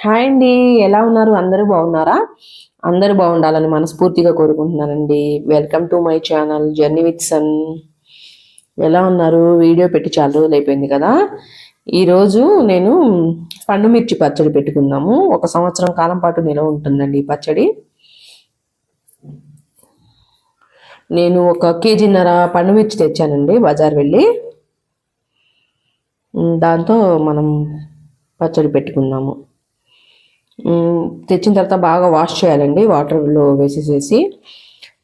Hi అండి. ఎలా ఉన్నారు? అందరూ బాగున్నారా? అందరూ బాగుండాలని మనస్ఫూర్తిగా కోరుకుంటున్నానండి. Welcome to my channel journey with sun. ఎలా ఉన్నారు? వీడియో పెట్టి చాలా రోజులు అయిపోయింది కదా. ఈరోజు నేను పండు మిర్చి పచ్చడి పెట్టుకుందాము. 1 సంవత్సరం కాలం పాటు నిలవ ఉంటుందండి ఈ పచ్చడి. నేను 1 కేజీన్నర పండు మిర్చి తెచ్చానండి బజార్ వెళ్ళి. దాంతో మనం పచ్చడి పెట్టుకుందాము. తెచ్చిన తర్వాత బాగా వాష్ చేయాలండి వాటర్లో వేసేసేసి.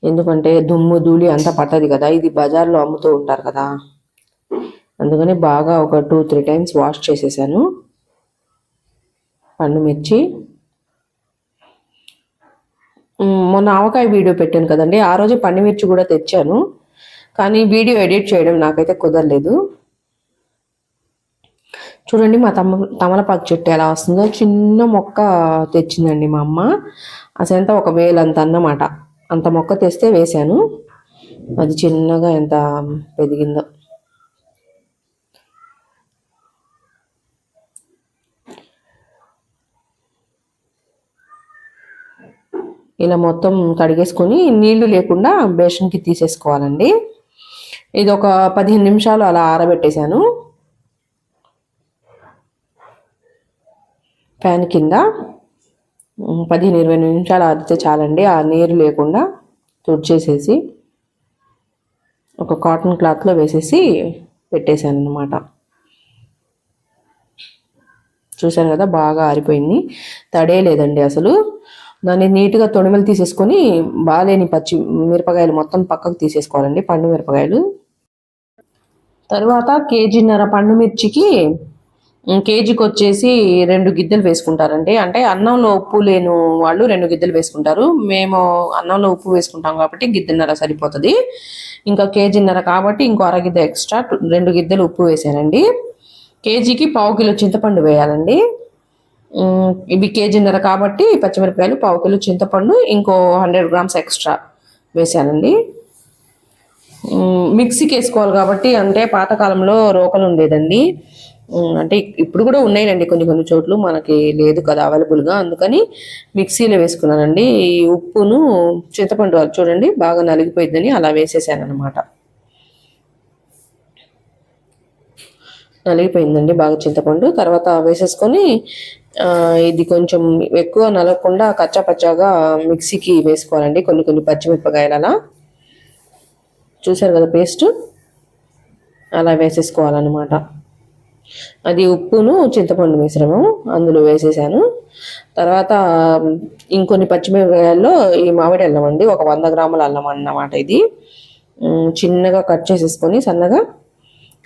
ఎందుకంటే దుమ్ము ధూళి అంతా పట్టదు కదా, ఇది బజార్లో అమ్ముతూ ఉంటారు కదా, అందుకని బాగా ఒక 2-3 టైమ్స్ వాష్ చేసేసాను పండు మిర్చి. మొన్న ఆవకాయ వీడియో పెట్టాను కదండి, ఆ రోజు పండు మిర్చి కూడా తెచ్చాను, కానీ వీడియో ఎడిట్ చేయడం నాకైతే కుదరలేదు. చూడండి మా తమలపాకు చెట్టు ఎలా వస్తుందో. చిన్న మొక్క తెచ్చిందండి మా అమ్మ. అసలు ఎంత 1,000 అంత అన్నమాట. అంత మొక్క తెస్తే వేశాను. అది చిన్నగా ఎంత పెరిగిందో. ఇలా మొత్తం కడిగేసుకొని నీళ్లు లేకుండా బేషన్కి తీసేసుకోవాలండి. ఇది ఒక 15 నిమిషాలు అలా ఆరబెట్టేశాను ఫ్యాన్ కింద. 15-20 నిమిషాలు ఆరితే చాలండి. ఆ నీరు లేకుండా తుడిచేసేసి ఒక కాటన్ క్లాత్లో వేసేసి పెట్టేశాను అన్నమాట. చూశారు కదా, బాగా ఆరిపోయింది, తడే లేదండి అసలు. దాన్ని నీట్గా తొడిమలు తీసేసుకొని బాగాలేని పచ్చి మిరపకాయలు మొత్తం పక్కకు తీసేసుకోవాలండి, పండు మిరపకాయలు. తర్వాత కేజీన్నర పండు మిర్చికి కేజీకి వచ్చేసి 2 గిద్దెలు వేసుకుంటారండి. అంటే అన్నంలో ఉప్పు లేని వాళ్ళు 2 గిద్దెలు వేసుకుంటారు. మేము అన్నంలో ఉప్పు వేసుకుంటాం కాబట్టి గిద్దెన్నర సరిపోతుంది. ఇంకా కేజీన్నర కాబట్టి ఇంకో అరగిద్ద ఎక్స్ట్రా 2 గిద్దెలు ఉప్పు వేసానండి. కేజీకి 1/2 కిలో చింతపండు వేయాలండి. ఇవి కేజీన్నర కాబట్టి పచ్చిమిరపకాయలు, 1/2 కిలో చింతపండు, ఇంకో 100 గ్రామ్స్ ఎక్స్ట్రా వేసానండి. మిక్సీకి వేసుకోవాలి కాబట్టి, అంటే పాతకాలంలో రోకలు ఉండేదండి, అంటే ఇప్పుడు కూడా ఉన్నాయండి కొన్ని చోట్ల, మనకి లేదు కదా అవైలబుల్గా, అందుకని మిక్సీలో వేసుకున్నానండి. ఈ ఉప్పును చింతపండు చూడండి బాగా నలిగిపోయిందని అలా వేసేసాను అనమాట. నలిగిపోయిందండి బాగా చింతపండు. తర్వాత వేసేసుకొని ఇది కొంచెం ఎక్కువ నలగకుండా కచ్చా పచ్చాగా మిక్సీకి వేసుకోవాలండి. కొన్ని పచ్చిమిరపకాయలు అలా చూసారు కదా పేస్ట్, అలా వేసేసుకోవాలన్నమాట. అది ఉప్పును చింతపండు మిశ్రమం అందులో వేసేసాను. తర్వాత ఇంకొన్ని పచ్చిమిరపకాయల్లో ఈ మామిడి అల్లం అండి, ఒక 100 గ్రాముల అల్లం అన్నమాట. ఇది చిన్నగా కట్ చేసేసుకొని సన్నగా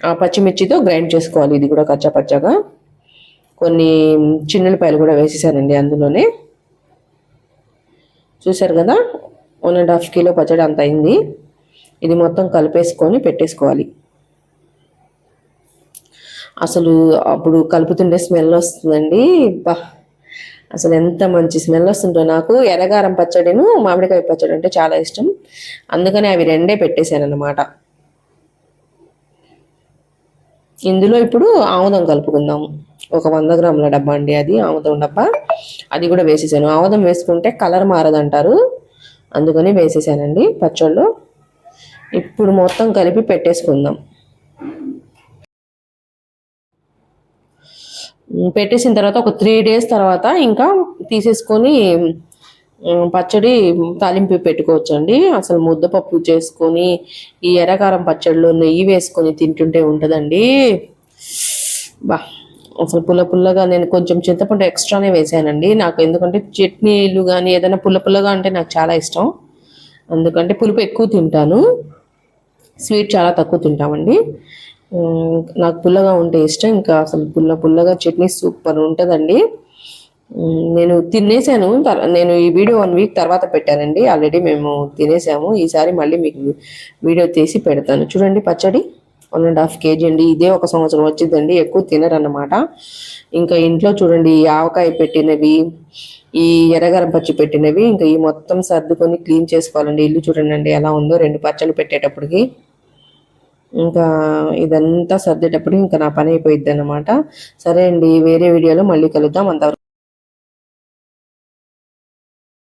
ఆ పచ్చిమిర్చితో గ్రైండ్ చేసుకోవాలి. ఇది కూడా కచ్చా పచ్చగా. కొన్ని చిన్నులపాయలు కూడా వేసేసానండి అందులోనే. చూసారు కదా, 1.5 కిలో పచ్చడి అంత అయింది. ఇది మొత్తం కలిపేసుకొని పెట్టేసుకోవాలి. అసలు అప్పుడు కలుపుతుండే స్మెల్ వస్తుందండి, అసలు ఎంత మంచి స్మెల్ వస్తుందో. నాకు ఎర్రగారం పచ్చడిను మామిడికాయ పచ్చడి అంటే చాలా ఇష్టం, అందుకని అవి 2 పెట్టేశాను అన్నమాట. ఇందులో ఇప్పుడు ఆముదం కలుపుకుందాము. ఒక 100 గ్రాముల డబ్బా అండి అది, ఆముదం డబ్బా. అది కూడా వేసేసాను. ఆముదం వేసుకుంటే కలర్ మారదంటారు, అందుకని వేసేసానండి పచ్చళ్ళు. ఇప్పుడు మొత్తం కలిపి పెట్టేసుకుందాం. పెట్టేసిన తర్వాత ఒక 3 డేస్ తర్వాత ఇంకా తీసేసుకొని పచ్చడి తాలింపు పెట్టుకోవచ్చండి. అసలు ముద్దపప్పు చేసుకొని ఈ ఎర్రకారం పచ్చడిలో నెయ్యి వేసుకొని తింటుంటే ఉంటుందండి. అసలు పుల్లగా. నేను కొంచెం చింతపండు ఎక్స్ట్రానే వేసానండి, నాకు ఎందుకంటే చట్నీలు కానీ ఏదైనా పుల్లగా అంటే నాకు చాలా ఇష్టం, అందుకంటే పులుపు ఎక్కువ తింటాను, స్వీట్ చాలా తక్కువ తింటామండి. నాకు పుల్లగా ఉంటే ఇష్టం. ఇంకా అసలు పుల్లగా చట్నీ సూపర్ ఉంటుందండి. నేను తినేసాను. నేను ఈ వీడియో 1 వీక్ తర్వాత పెట్టానండి, ఆల్రెడీ మేము తినేసాము. ఈసారి మళ్ళీ మీకు వీడియో తీసి పెడతాను. చూడండి పచ్చడి 1.5 కేజీ అండి. ఇదే 1 సంవత్సరం వచ్చిందండి, ఎక్కువ తినరన్నమాట. ఇంకా ఇంట్లో చూడండి ఈ ఆవకాయ పెట్టినవి, ఈ ఎర్రగరం పచ్చి పెట్టినవి, ఇంకా ఈ మొత్తం సర్దుకొని క్లీన్ చేసుకోవాలండి. ఇల్లు చూడండి ఎలా ఉందో 2 పచ్చళ్ళు పెట్టేటప్పటికి. ఇంకా ఇదంతా సర్దేటప్పుడు ఇంకా నా పని అయిపోయిద్ది అన్నమాట. సరే అండి, వేరే వీడియోలో మళ్ళీ కలుద్దాం. అంతవరకు